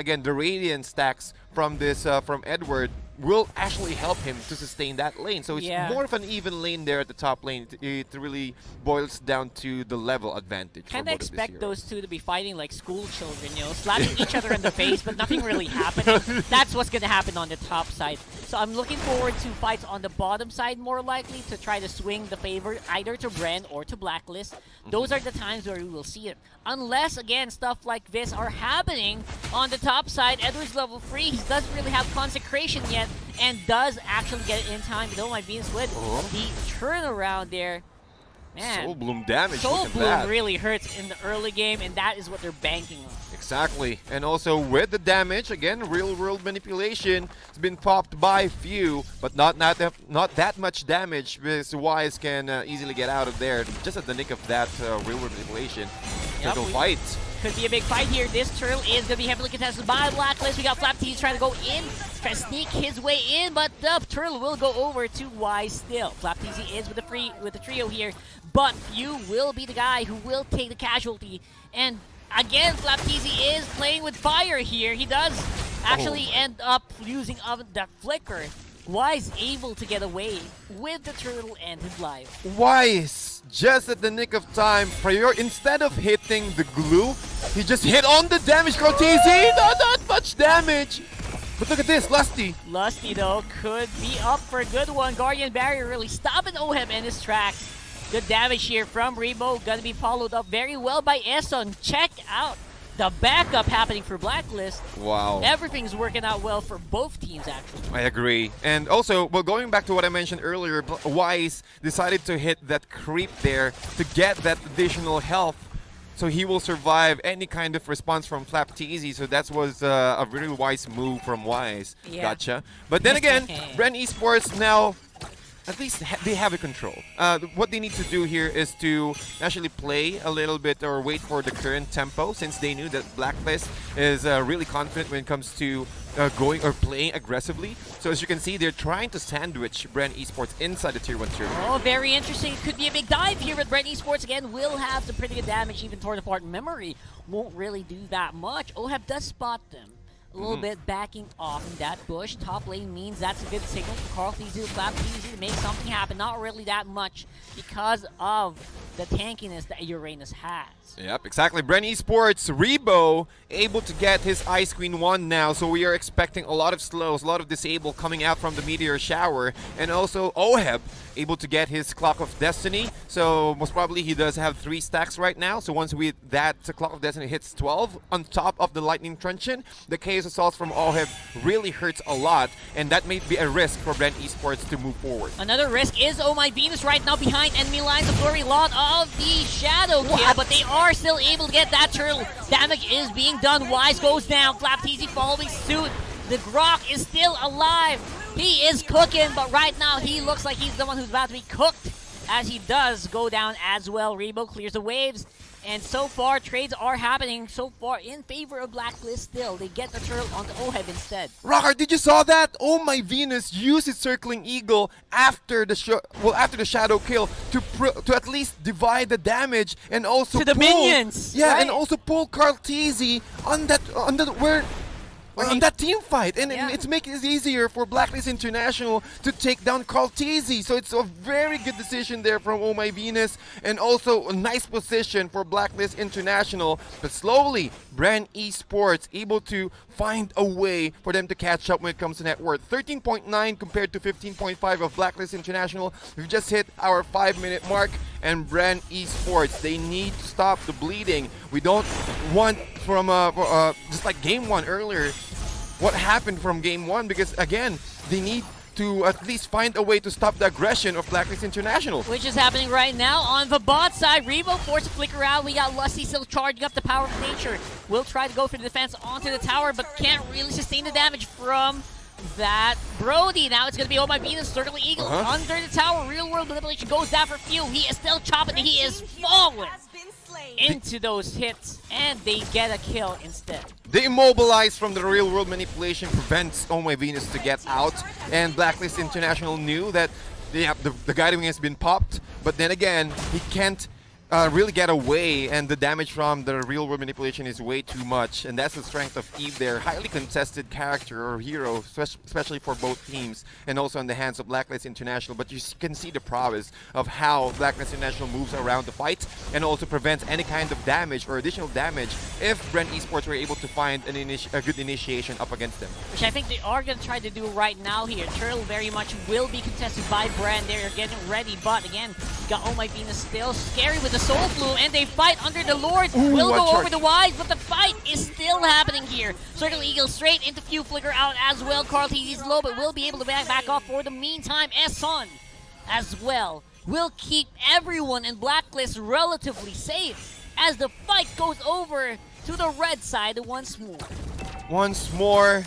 again, the radiant stacks from this from Edward will actually help him to sustain that lane. So it's more of an even lane there at the top lane. It really boils down to the level advantage. Kind of expect those two to be fighting like school children, you know, slapping each other in the face, but nothing really happening. That's what's going to happen on the top side. So I'm looking forward to fights on the bottom side more likely to try to swing the favor either to Bren or to Blacklist. Those are the times where we will see it. Unless, again, stuff like this are happening on the top side. Edward's level 3. He doesn't really have consecration yet and does actually get it in time. Though my Venus with the turnaround there. Man, Soul Bloom damage. Soul Bloom really hurts in the early game, and that is what they're banking on. Exactly. And also with the damage, again, real-world manipulation has been popped by few, but not that much damage because Wise can easily get out of there just at the nick of that real-world manipulation. Turtle fight. Could be a big fight here. This turtle is going to be heavily contested by Blacklist. We got FlapTease trying to go in, try to sneak his way in, but the turtle will go over to Wise still. FlapTease is with the trio here, but you will be the guy who will take the casualty. And again, FlapTease is playing with fire here. He does actually end up using the flicker. Wise able to get away with the turtle and his life. Wise, just at the nick of time, instead of hitting the glue, he just hit on the damage. Cortese, not that much damage. But look at this, Lusty. Lusty, though, could be up for a good one. Guardian Barrier really stopping Oheb in his tracks. Good damage here from Rebo. Gonna be followed up very well by Esson. Check out the backup happening for Blacklist. Wow. Everything's working out well for both teams, actually. I agree. And also, well, going back to what I mentioned earlier, Wise decided to hit that creep there to get that additional health. So he will survive any kind of response from FlapTease. So that was a really wise move from Wise. Yeah. Gotcha. But then again, Bren Esports now, at least they have a control. What they need to do here is to actually play a little bit or wait for the current tempo, since they knew that Blacklist is really confident when it comes to going or playing aggressively. So as you can see, they're trying to sandwich Bren Esports inside the Tier 1 tournament. Oh, very interesting. It could be a big dive here, but Bren Esports, again, will have some pretty good damage. Even torn apart memory won't really do that much. Oheb does spot them. A little bit backing off in that bush. Top lane means that's a good signal for Cortese to FlapTease to make something happen. Not really that much because of the tankiness that Uranus has. Yep, exactly. Bren Esports, Rebo, able to get his Ice Queen 1 now, so we are expecting a lot of slows, a lot of disable coming out from the Meteor Shower, and also Oheb able to get his Clock of Destiny, so most probably he does have 3 stacks right now, so once that Clock of Destiny hits 12 on top of the Lightning Truncheon, the Chaos Assaults from Oheb really hurts a lot, and that may be a risk for Bren Esports to move forward. Another risk is Oh My Venus right now behind enemy lines. A flurry lot of the Shadow kill, but they are still able to get that turtle. Damage is being done. Wise goes down. FlapTease following suit. The Grok is still alive. He is cooking, but right now he looks like he's the one who's about to be cooked, as he does go down as well. Rebo clears the waves, and so far trades are happening so far in favor of Blacklist still. They get the turtle onto Oheb instead. Rocker, did you saw that? Oh My Venus used his Circling Eagle after the Shadow kill to at least divide the damage and also to the pull, minions. Yeah, right? and also pull Cortese on that team fight, and it's making it easier for Blacklist International to take down Cortese. So it's a very good decision there from Oh My Venus, and also a nice position for Blacklist International. But slowly, Bren Esports able to find a way for them to catch up when it comes to net worth. 13.9 compared to 15.5 of Blacklist International. We've just hit our 5-minute mark, and Bren Esports, they need to stop the bleeding. We don't want from just like game 1 earlier, what happened from game 1, because again, they need to at least find a way to stop the aggression of Blacklist International. Which is happening right now on the bot side. Rebo forced to flicker out. We got Lusty still charging up the power of nature. Will try to go for the defense onto the tower, but can't really sustain the damage from that Brody. Now it's going to be Oh My Venus, Circling Eagle under the tower. Real world manipulation goes down for few. He is still chopping. He is falling into those hits, and they get a kill instead. The immobilize from the real world manipulation prevents Oh My Venus to get out, and Blacklist International knew that the Guiding Wing has been popped, but then again, he can't really get away, and the damage from the real world manipulation is way too much, and that's the strength of Eve there. Highly contested character or hero, especially for both teams, and also in the hands of Blacklist International. But you can see the prowess of how Blacklist International moves around the fight and also prevents any kind of damage or additional damage if Bren Esports were able to find a good initiation up against them. Which I think they are going to try to do right now here. Turtle very much will be contested by Bren. They're getting ready, but again, got Oh My Venus still scary with the Soul Flume, and they fight under the Lords. Ooh, will go charge. over the Wise, but the fight is still happening here. Circle Eagle straight into Few Flicker out as well. Carl TZ's low, but will be able to back off for the meantime. Eson as well will keep everyone in Blacklist relatively safe as the fight goes over to the red side once more. Once more,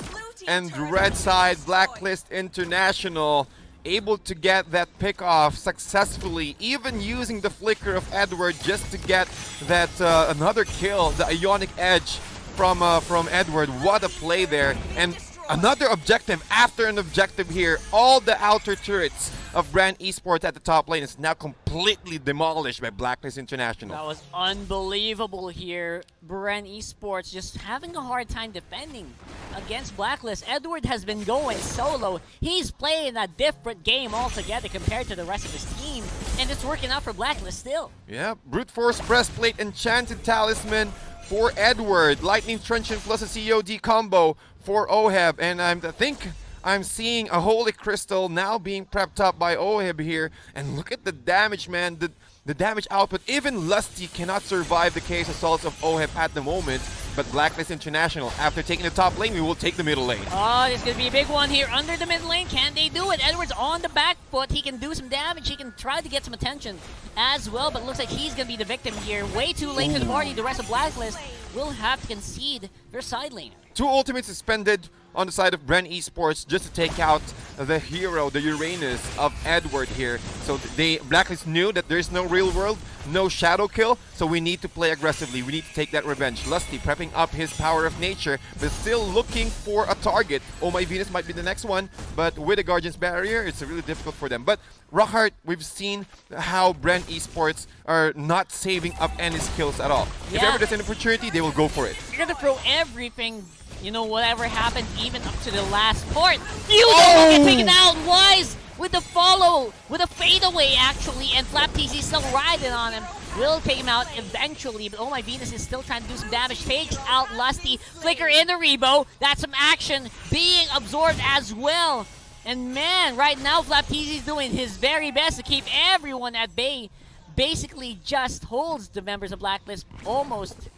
and red side, Blacklist International able to get that pick off successfully, even using the flicker of Edward just to get that another kill, the Ionic Edge from Edward. What a play there, and another objective after an objective here. All the outer turrets of Bren Esports at the top lane is now completely demolished by Blacklist International. That was unbelievable here. Bren Esports just having a hard time defending against Blacklist. Edward has been going solo. He's playing a different game altogether compared to the rest of his team, and it's working out for Blacklist still. Yeah, Brute Force Breastplate, Enchanted Talisman for Edward, Lightning Truncheon plus a COD combo for Oheb, and I think I'm seeing a Holy Crystal now being prepped up by Oheb here, and look at the damage, man. The damage output. Even Lusty cannot survive the case assaults of Oheb at the moment, but Blacklist International, after taking the top lane, we will take the middle lane. Oh, this is going to be a big one here under the mid lane. Can they do it? Edward's on the back foot. He can do some damage. He can try to get some attention as well, but looks like he's going to be the victim here. Way too late to the party. The rest of Blacklist will have to concede their side lane. 2 ultimates suspended on the side of Bren Esports just to take out the hero, the Uranus of Edward here. So Blacklist knew that there's no real world, no shadow kill, so we need to play aggressively. We need to take that revenge. Lusty prepping up his power of nature, but still looking for a target. Oh My Venus might be the next one, but with the Guardian's Barrier, it's really difficult for them. But Rockhart, we've seen how Bren Esports are not saving up any skills at all. Yeah. If ever there's an opportunity, they will go for it. You're going to throw everything, you know, whatever happens, even up to the last part. You Oh! get taken out. Wise with the follow, with a fadeaway actually, and Flap TC still riding on him. Will take him out eventually, but Oh My Venus is still trying to do some damage. Takes out Lusty. Flicker in the Rebo. That's some action being absorbed as well. And man, right now Flap TC is doing his very best to keep everyone at bay. Basically just holds the members of Blacklist almost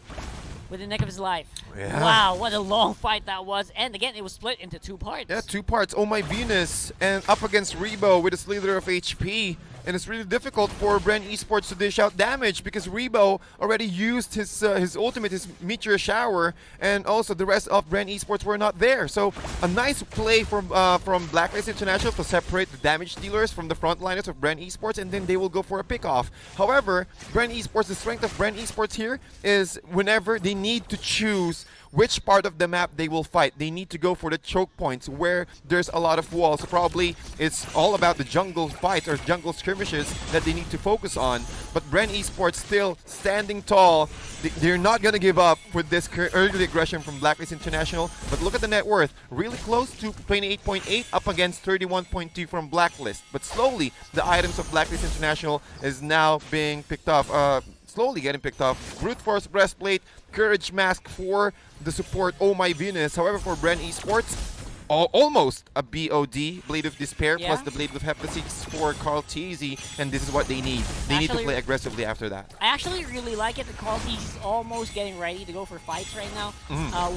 with the neck of his life. Yeah. Wow, what a long fight that was. And again, it was split into 2 parts. Yeah, 2 parts. Oh My Venus, and up against Rebo with a slither of HP. And it's really difficult for Bren Esports to dish out damage because Rebo already used his ultimate, his Meteor Shower, and also the rest of Bren Esports were not there. So a nice play from Blacklist International to separate the damage dealers from the frontliners of Bren Esports, and then they will go for a pick-off. However, Bren Esports, the strength of Bren Esports here is whenever they need to choose which part of the map they will fight, they need to go for the choke points where there's a lot of walls. So probably it's all about the jungle fights or jungle skirmishes that they need to focus on. But Bren Esports still standing tall. They're not going to give up with this early aggression from Blacklist International. But look at the net worth. Really close to 28.8 up against 31.2 from Blacklist. But slowly, the items of Blacklist International is now being picked off. Slowly getting picked up. Brute Force Breastplate, Courage Mask for the support Oh My Venus. However, for Bren Esports, almost a BOD, Blade of Despair, plus the Blade of Hephaestus for Carl TZ, and this is what they need. They need to play aggressively after that. I actually really like it that Carl TZ is almost getting ready to go for fights right now.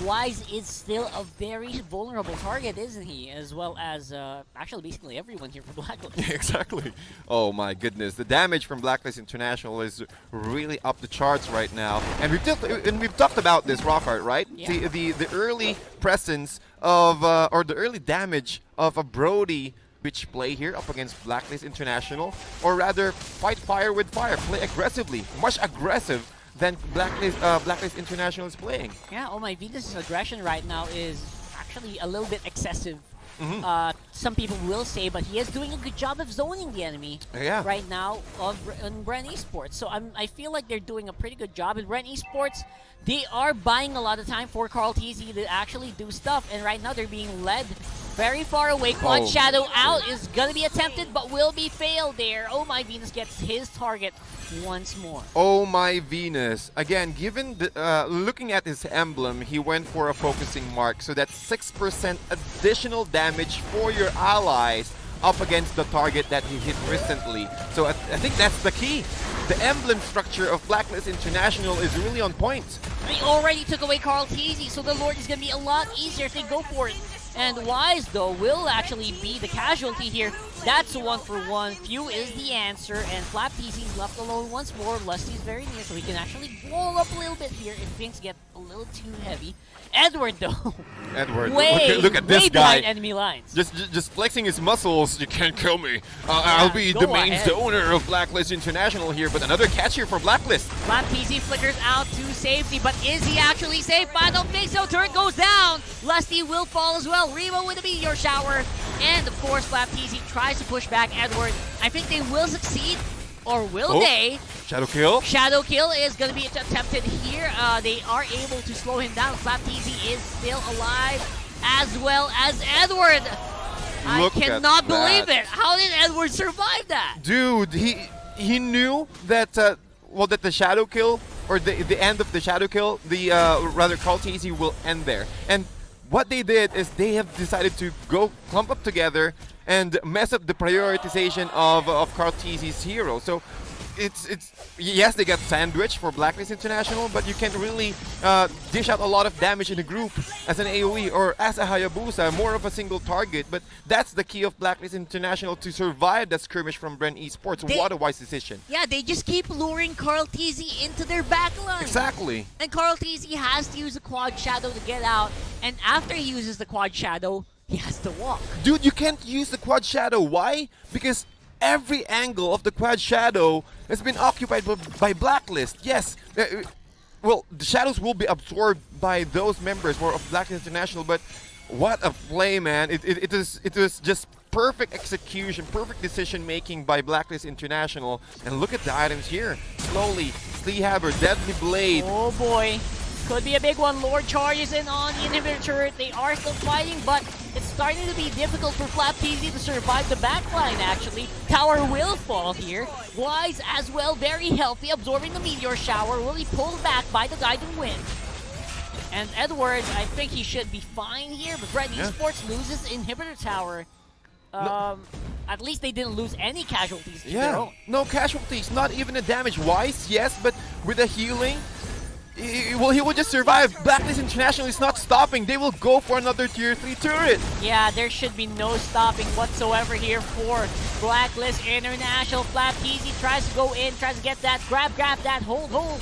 Wise is still a very vulnerable target, isn't he? As well as actually basically everyone here for Blacklist. Yeah, exactly. Oh my goodness, the damage from Blacklist International is really up the charts right now. And we've talked about this, Rockhart, right? Yeah. The early presence of or the early damage of a Brody which play here up against Blacklist International, or rather fight fire with fire, play aggressively, much aggressive than Blacklist International is playing. Yeah, Oh My Venus' aggression right now is actually a little bit excessive some people will say, but he is doing a good job of zoning the enemy right now on Bren Esports. So I feel like they're doing a pretty good job. In Bren Esports, they are buying a lot of time for Carl TZ to actually do stuff, and right now they're being led very far away. Quad Shadow out is gonna be attempted, but will be failed there. Oh My Venus gets his target once more. Oh My Venus. Again, given the, looking at his emblem, he went for a focusing mark, so that's 6% additional damage for your allies up against the target that he hit recently. So I think that's the key. The emblem structure of Blacklist International is really on point. They already took away Carl TZ, so the Lord is going to be a lot easier if they go for it. And Wise, though, will actually be the casualty here. That's a 1-for-1. Few is the answer, and Flap TZ is left alone once more. Lusty's very near, so he can actually blow up a little bit here if things get a little too heavy. Edward, though. Edward, way, look at this way guy. behind enemy lines. Just flexing his muscles. You can't kill me. I'll be the main owner of Blacklist International here, but another catch here for Blacklist. Flap TZ flickers out to safety, but is he actually safe? I don't think so. Turret goes down. Lusty will fall as well. Remo with a meteor shower. And of course, Flap TZ tries to push back Edward. I think they will succeed. Or will they? Shadow kill. Shadow kill is going to be attempted here. They are able to slow him down. Flap TZ is still alive, as well as Edward. I cannot believe it. How did Edward survive that? Dude, he knew that that the shadow kill, or the end of the shadow kill, the rather Carl TZ will end there. And what they did is they have decided to go clump up together and mess up the prioritization of Carl TZ's hero. So it's yes, they got sandwiched for Blacklist International, but you can't really dish out a lot of damage in a group as an AoE or as a Hayabusa, more of a single target. But that's the key of Blacklist International to survive that skirmish from Bren Esports. What a wise decision. Yeah, they just keep luring Carl TZ into their backline. Exactly. And Carl TZ has to use a Quad Shadow to get out, and after he uses the Quad Shadow, he has to walk. Dude, you can't use the Quad Shadow. Why? Because every angle of the Quad Shadow has been occupied by Blacklist. Yes, well, the shadows will be absorbed by those members more of Blacklist International, but what a play, man. It was just perfect execution, perfect decision making by Blacklist International. And look at the items here. Slowly, Sleehammer, Deadly Blade. Oh boy. Could be a big one. Lord charges in on the inhibitor turret. They are still fighting, but it's starting to be difficult for Flap TZ to survive the backline, actually. Tower will fall here. Wise as well, very healthy, absorbing the meteor shower. Will be pulled back by the Guiding Wind. And Edward, I think he should be fine here, but Bren Esports loses inhibitor tower. At least they didn't lose any casualties to their own. No casualties, not even a damage. Wise, yes, but with the healing, he will just survive. Blacklist International is not stopping. They will go for another tier 3 turret. Yeah, there should be no stopping whatsoever here for Blacklist International. Flap TZ tries to go in, tries to get that, grab that, hold.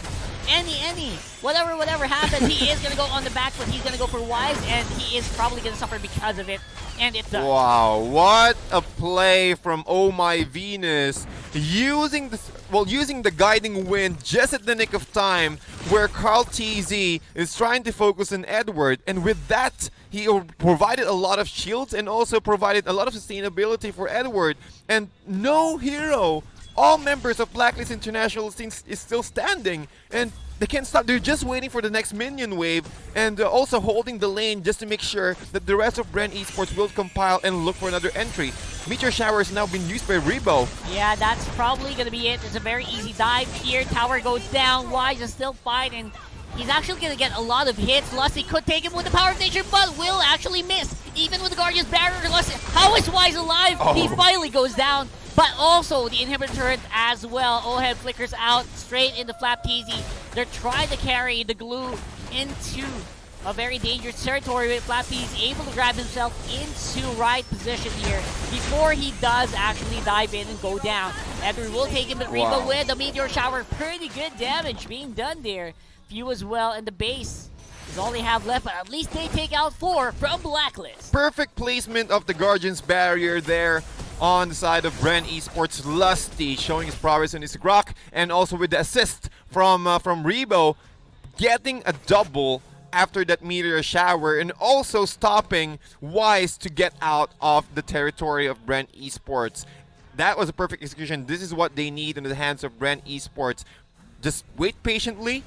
Any. Whatever happens, he is going to go on the back, but he's going to go for Wise, and he is probably going to suffer because of it. And it does. Wow, what a play from Oh My Venus. Using the Guiding Wind just at the nick of time, where Carl TZ is trying to focus on Edward, and with that, he provided a lot of shields and also provided a lot of sustainability for Edward. And no hero, all members of Blacklist International is still standing, and they can't stop. They're just waiting for the next minion wave, and also holding the lane just to make sure that the rest of Bren Esports will compile and look for another entry. Meteor Shower has now been used by Rebo. Yeah, that's probably going to be it. It's a very easy dive here. Tower goes down. Wise is still fighting. He's actually going to get a lot of hits. Lusty could take him with the power of nature, but will actually miss. Even with the Guardian's Barrier, Lusty, how is Wise alive? He finally goes down. But also the inhibitor turret as well. Ohead flickers out straight into Flap TZ. They're trying to carry the glue into a very dangerous territory with Flap TZ able to grab himself into right position here before he does actually dive in and go down. Edward will take him, but Reba with the meteor shower. Pretty good damage being done there. Few as well, and the base is all they have left, but at least they take out 4 from Blacklist. Perfect placement of the Guardian's Barrier there on the side of Bren Esports. Lusty showing his prowess on his Grok, and also with the assist from Rebo, getting a double after that meteor shower, and also stopping Wise to get out of the territory of Bren Esports. That was a perfect execution. This is what they need in the hands of Bren Esports. Just wait patiently,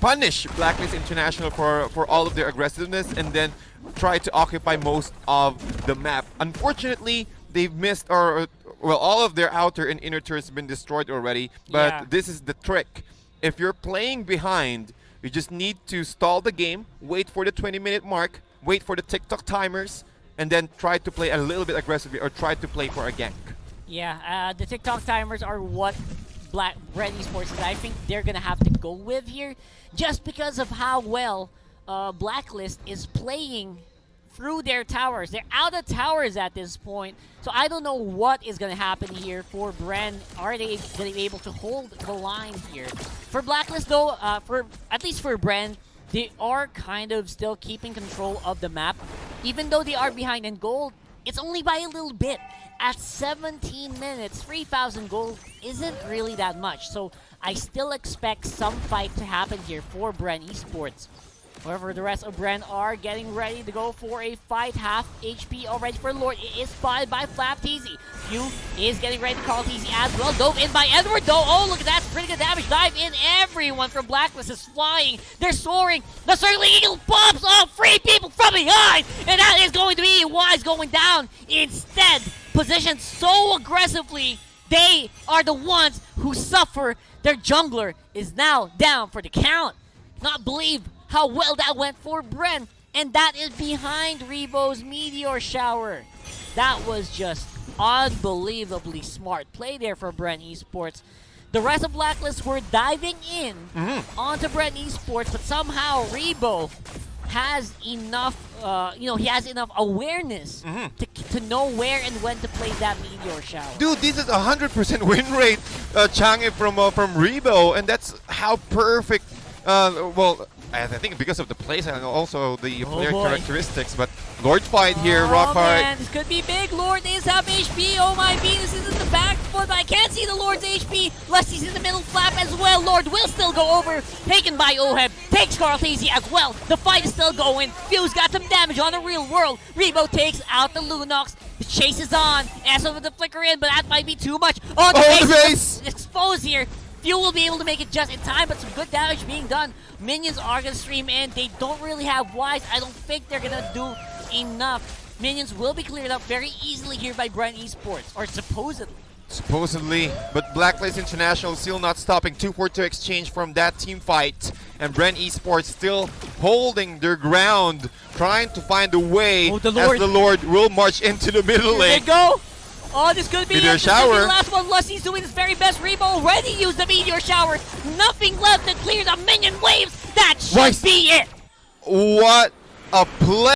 punish Blacklist International for all of their aggressiveness, and then try to occupy most of the map. Unfortunately, they've missed, or well, all of their outer and inner turrets have been destroyed already, but Yeah. this is the trick. If you're playing behind, you just need to stall the game, wait for the 20-minute mark, wait for the TikTok timers, and then try to play a little bit aggressively or try to play for a gank. Yeah, the TikTok timers are what Bren Esports is. I think they're gonna have to go with here, just because of how well Blacklist is playing through their towers. They're out of towers at this point, so I don't know what is gonna happen here for Bren. Are they gonna be able to hold the line here? For Blacklist though, for at least for Bren, they are kind of still keeping control of the map, even though they are behind in gold. It's only by a little bit. At 17 minutes, 3,000 gold isn't really that much. So I still expect some fight to happen here for Bren Esports. However, the rest of Bren are getting ready to go for a fight. Half HP already for Lord. It is spotted by FlapTZ. Few is getting ready to call TZ as well. Dove in by Edward though. Oh, look at that. Pretty good damage. Dive in. Everyone from Blacklist is flying. They're soaring. The Circling Eagle pops off 3 people from behind. And that is going to be Wise going down. Instead, positioned so aggressively, they are the ones who suffer. Their jungler is now down for the count. Not believe how well that went for Bren, and that is behind Rebo's Meteor Shower. That was just unbelievably smart play there for Bren Esports. The rest of Blacklist were diving in onto Bren Esports, but somehow Rebo has enough, he has enough awareness to know where and when to play that Meteor Shower. Dude, this is 100% win rate, Chang'e from Rebo, and that's how perfect. Well, I think because of the place and also the player boy. characteristics, but Lord fight here, Oh Rockhart. man, this could be big. Lord is half HP. Oh my Venus is in the back foot. I can't see the Lord's HP. Lesty's in the middle flap as well. Lord will still go over. Taken by Oheb. Takes Carl Easy as well. The fight is still going. Fuse got some damage on the real world. Rebo takes out the Lunox. The chase is on. As over the flicker in, but that might be too much. Oh, the base is exposed here. Few will be able to make it just in time, but some good damage being done. Minions are going to stream in. They don't really have Wise. I don't think they're going to do enough. Minions will be cleared up very easily here by Bren Esports, or supposedly. Supposedly, but Blacklist International still not stopping. 2-4-2 exchange from that team fight, and Bren Esports still holding their ground, trying to find a way Oh, the as Lord. the Lord will march into the middle Here they lane. go. Oh, this could be Meteor it. This could be shower. the last one. Lusty's doing his very best. Rebo already used the Meteor Shower. Nothing left to clear the minion waves. That should Wise. be it. What a play!